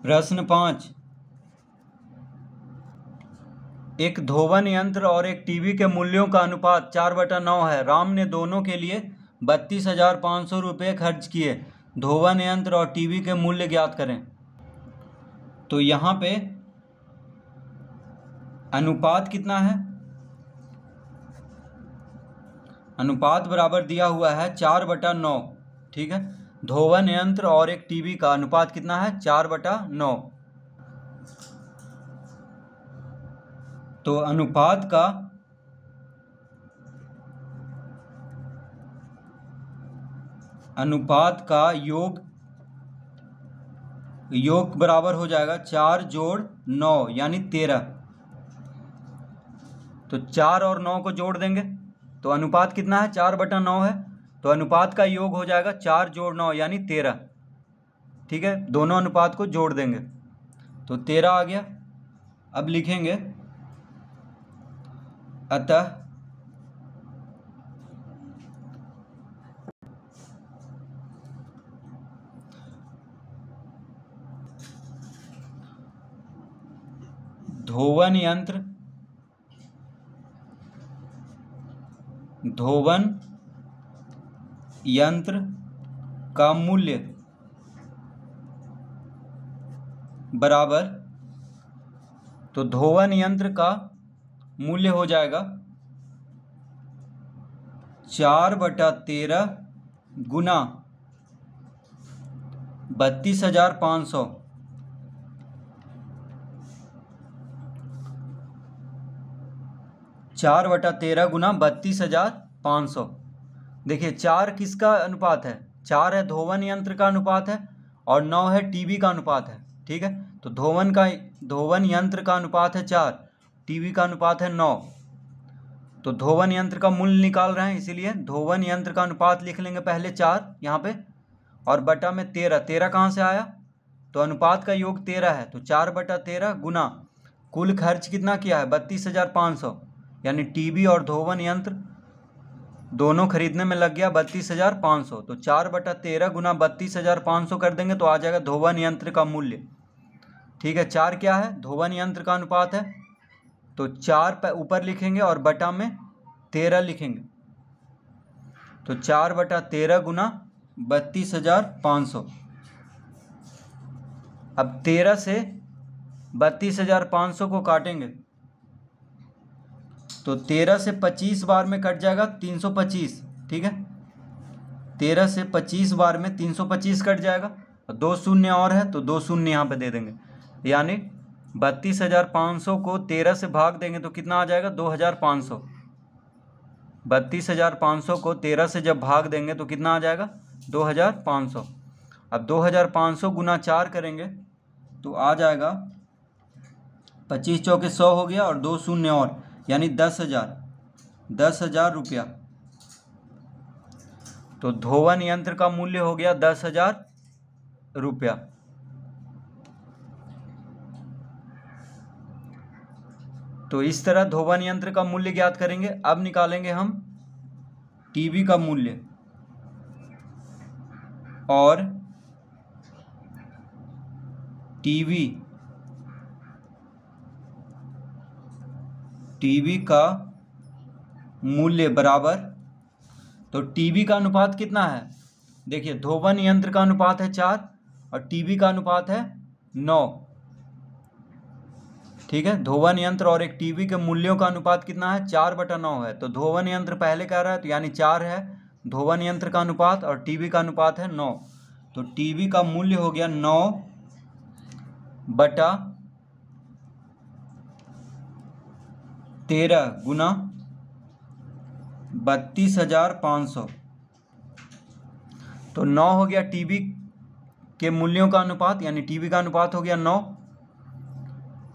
प्रश्न 5, एक धोवन यंत्र और एक टीवी के मूल्यों का अनुपात 4/9 है। राम ने दोनों के लिए 32,500 रुपये खर्च किए। धोवन यंत्र और टीवी के मूल्य ज्ञात करें। तो यहाँ पे अनुपात कितना है? अनुपात बराबर दिया हुआ है 4/9। ठीक है, धोवन यंत्र और एक टीवी का अनुपात कितना है? 4/9। तो अनुपात का योग बराबर हो जाएगा 4 जोड़ 9 यानी 13। तो 4 और 9 को जोड़ देंगे तो अनुपात कितना है? 4/9 है। तो अनुपात का योग हो जाएगा 4 जोड़ 9 यानी 13। ठीक है, दोनों अनुपात को जोड़ देंगे तो 13 आ गया। अब लिखेंगे अतः धोवन यंत्र का मूल्य बराबर, तो धोवन यंत्र का मूल्य हो जाएगा 4/13 गुना 32,500। चार बटा 13 गुना 32,500। देखिए 4 किसका अनुपात है? 4 है धोवन यंत्र का अनुपात है और 9 है टीवी का अनुपात है। ठीक है, तो धोवन यंत्र का अनुपात है 4, टीवी का अनुपात है 9। तो धोवन यंत्र का मूल्य निकाल रहे हैं, इसीलिए धोवन यंत्र का अनुपात लिख लेंगे पहले 4 यहाँ पे, और बटा में 13। 13 कहाँ से आया? तो अनुपात का योग 13 है, तो 4/13 गुना कुल खर्च कितना किया है? 32,500, यानी टीवी और धोवन यंत्र दोनों खरीदने में लग गया 32,500। तो 4/13 गुना 32,500 कर देंगे तो आ जाएगा धोवन यंत्र का मूल्य। ठीक है, 4 क्या है? धोवन यंत्र का अनुपात है, तो 4 ऊपर लिखेंगे और बटा में 13 लिखेंगे। तो 4/13 गुना 32,500। अब 13 से 32,500 को काटेंगे तो 13 से 25 बार में कट जाएगा 325। ठीक है, 13 से 25 बार में 325 कट जाएगा, और 2 शून्य और है तो 2 शून्य यहाँ पे दे देंगे, यानी 32,500 को 13 से भाग देंगे तो कितना आ जाएगा? 2,500। 32,500 को 13 से जब भाग देंगे तो कितना आ जाएगा? 2,500। अब 2,500 गुना 4 करेंगे तो आ जाएगा 25 चौके 100 हो गया और 2 शून्य और, यानी 10,000 रुपया। तो धोवन यंत्र का मूल्य हो गया 10,000 रुपया। तो इस तरह धोवन यंत्र का मूल्य ज्ञात करेंगे। अब निकालेंगे हम टीवी का मूल्य, और टीवी का मूल्य बराबर, तो टीवी का अनुपात कितना है? देखिए धोवन यंत्र का अनुपात है 4 और टीवी का अनुपात है 9। ठीक है, धोवन यंत्र और एक टीवी के मूल्यों का अनुपात कितना है? 4/9 है। तो धोवन यंत्र पहले कह रहा है तो यानी 4 है धोवन यंत्र का अनुपात और टीवी का अनुपात है 9। तो टीवी का मूल्य हो गया 9/13 गुना 32,500। तो 9 हो गया टीवी के मूल्यों का अनुपात, यानी टीवी का अनुपात हो गया 9,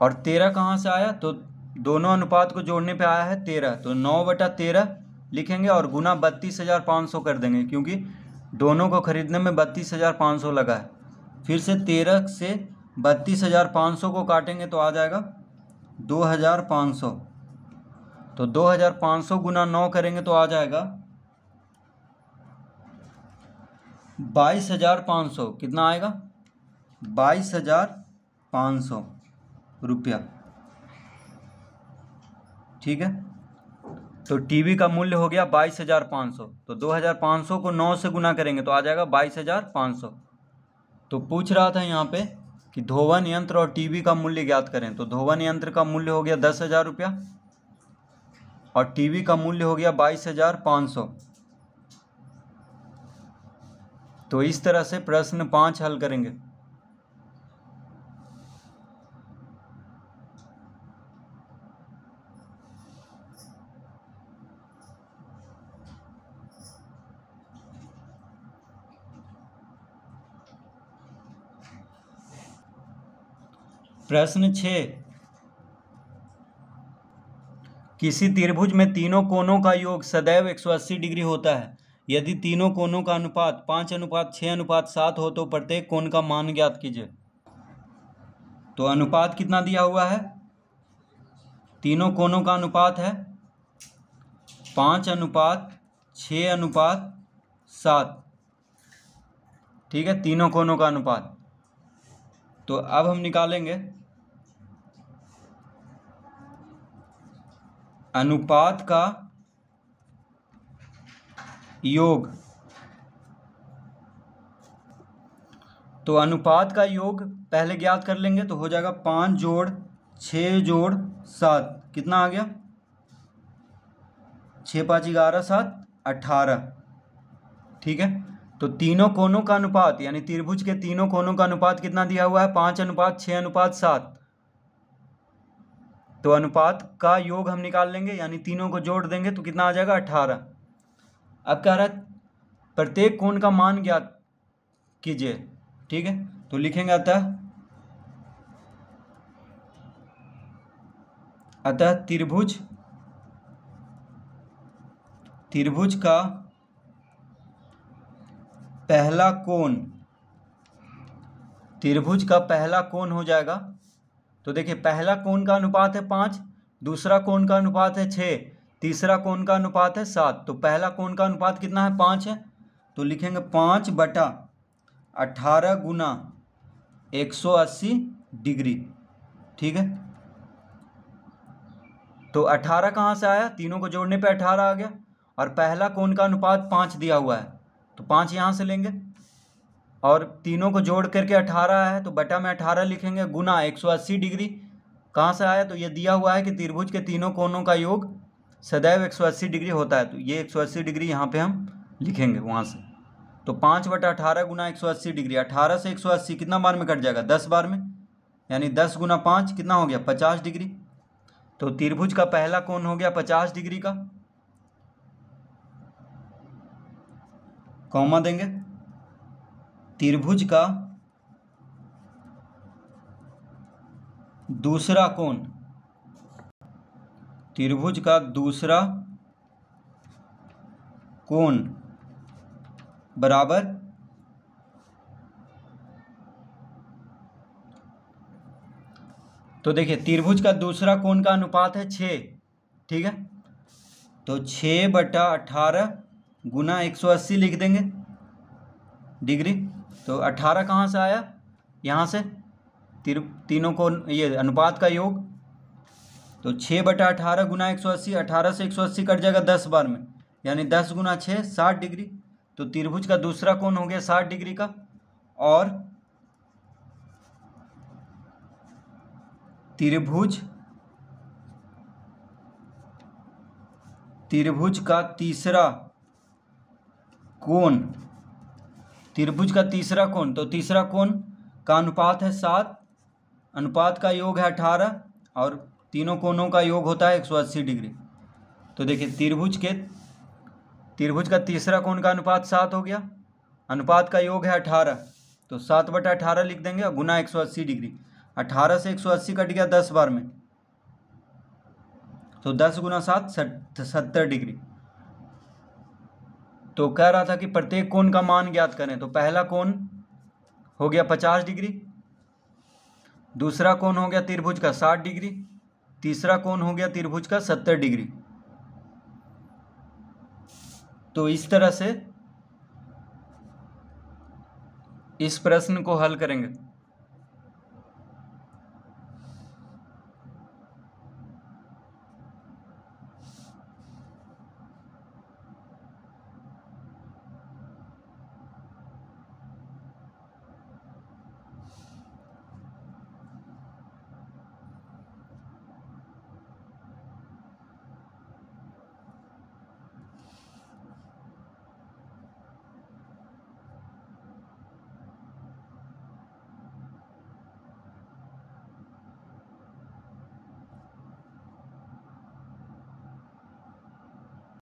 और 13 कहाँ से आया? तो दोनों अनुपात को जोड़ने पे आया है 13। तो 9/13 लिखेंगे और गुना 32,500 कर देंगे, क्योंकि दोनों को खरीदने में 32,500 लगा है। फिर से 13 से 32,500 को काटेंगे तो आ जाएगा 2,500। तो 2,500 गुना 9 करेंगे तो आ जाएगा 22,500। कितना आएगा? 22,500। रुपया। ठीक है, तो टीवी का मूल्य हो गया 22,500। तो 2,500 को 9 से गुना करेंगे तो आ जाएगा 22,500। तो पूछ रहा था यहाँ पे कि धोवन यंत्र और टीवी का मूल्य ज्ञात करें। तो धोवन यंत्र का मूल्य हो गया 10,000 रुपया और टीवी का मूल्य हो गया 22,500। तो इस तरह से प्रश्न 5 हल करेंगे। प्रश्न 6, किसी त्रिभुज में तीनों कोणों का योग सदैव 180 डिग्री होता है। यदि तीनों कोणों का अनुपात 5:6:7 हो तो प्रत्येक कोण का मान ज्ञात कीजिए। तो अनुपात कितना दिया हुआ है? तीनों कोणों का अनुपात है 5:6:7। ठीक है, तीनों कोणों का अनुपात। तो अब हम निकालेंगे अनुपात का योग। तो अनुपात का योग पहले ज्ञात कर लेंगे तो हो जाएगा 5 जोड़ 6 जोड़ 7, कितना आ गया? 6 5 11 7 18। ठीक है, तो तीनों कोणों का अनुपात यानी त्रिभुज के तीनों कोणों का अनुपात कितना दिया हुआ है? 5:6:7। तो अनुपात का योग हम निकाल लेंगे यानी तीनों को जोड़ देंगे तो कितना आ जाएगा? 18। अब कह रहा है प्रत्येक कोण का मान ज्ञात कीजिए। ठीक है, तो लिखेंगे अतः त्रिभुज का पहला कोण हो जाएगा। तो देखिए पहला कोण का अनुपात है 5, दूसरा कोण का अनुपात है 6, तीसरा कोण का अनुपात है 7। तो पहला कोण का अनुपात कितना है? 5 है। तो लिखेंगे 5/18 गुना 180 डिग्री। ठीक है, तो 18 कहाँ से आया? तीनों को जोड़ने पे 18 आ गया और पहला कोण का अनुपात 5 दिया हुआ है तो 5 यहाँ से लेंगे और तीनों को जोड़ करके 18 है तो बटा में 18 लिखेंगे गुना 180 डिग्री। कहाँ से आया? तो ये दिया हुआ है कि त्रिभुज के तीनों कोणों का योग सदैव 180 डिग्री होता है। तो ये 180 डिग्री यहाँ पे हम लिखेंगे वहाँ से। तो 5/18 गुना 180 डिग्री, 18 से 180 कितना बार में कट जाएगा? 10 बार में, यानी 10 गुना 5 कितना हो गया? 50 डिग्री। तो त्रिभुज का पहला कोण हो गया 50 डिग्री का, कॉमा देंगे। त्रिभुज का दूसरा कोण बराबर तो देखिए त्रिभुज का दूसरा कोण का अनुपात है 6। ठीक है, तो 6/18 गुना 180 लिख देंगे डिग्री। तो 18 कहाँ से आया? यहाँ से तीनों को ये अनुपात का योग। तो 6/18 गुना 180, 18 से 180 कट जाएगा 10 बार में, यानी 10 गुना 6 60 डिग्री। तो त्रिभुज का दूसरा कोण हो गया 60 डिग्री का। और त्रिभुज का तीसरा कोण, तो तीसरा कोण का अनुपात है 7, अनुपात का योग है 18 और तीनों कोणों का योग होता है 180 डिग्री। तो देखिए त्रिभुज का तीसरा कोण का अनुपात 7 हो गया, अनुपात का योग है 18, तो 7/18 लिख देंगे और गुना 180 डिग्री। 18 से 180 कट गया 10 बार में, तो 10 गुना 7 70 डिग्री। तो कह रहा था कि प्रत्येक कोण का मान ज्ञात करें। तो पहला कोण हो गया 50 डिग्री, दूसरा कोण हो गया त्रिभुज का 60 डिग्री, तीसरा कोण हो गया त्रिभुज का 70 डिग्री। तो इस तरह से इस प्रश्न को हल करेंगे।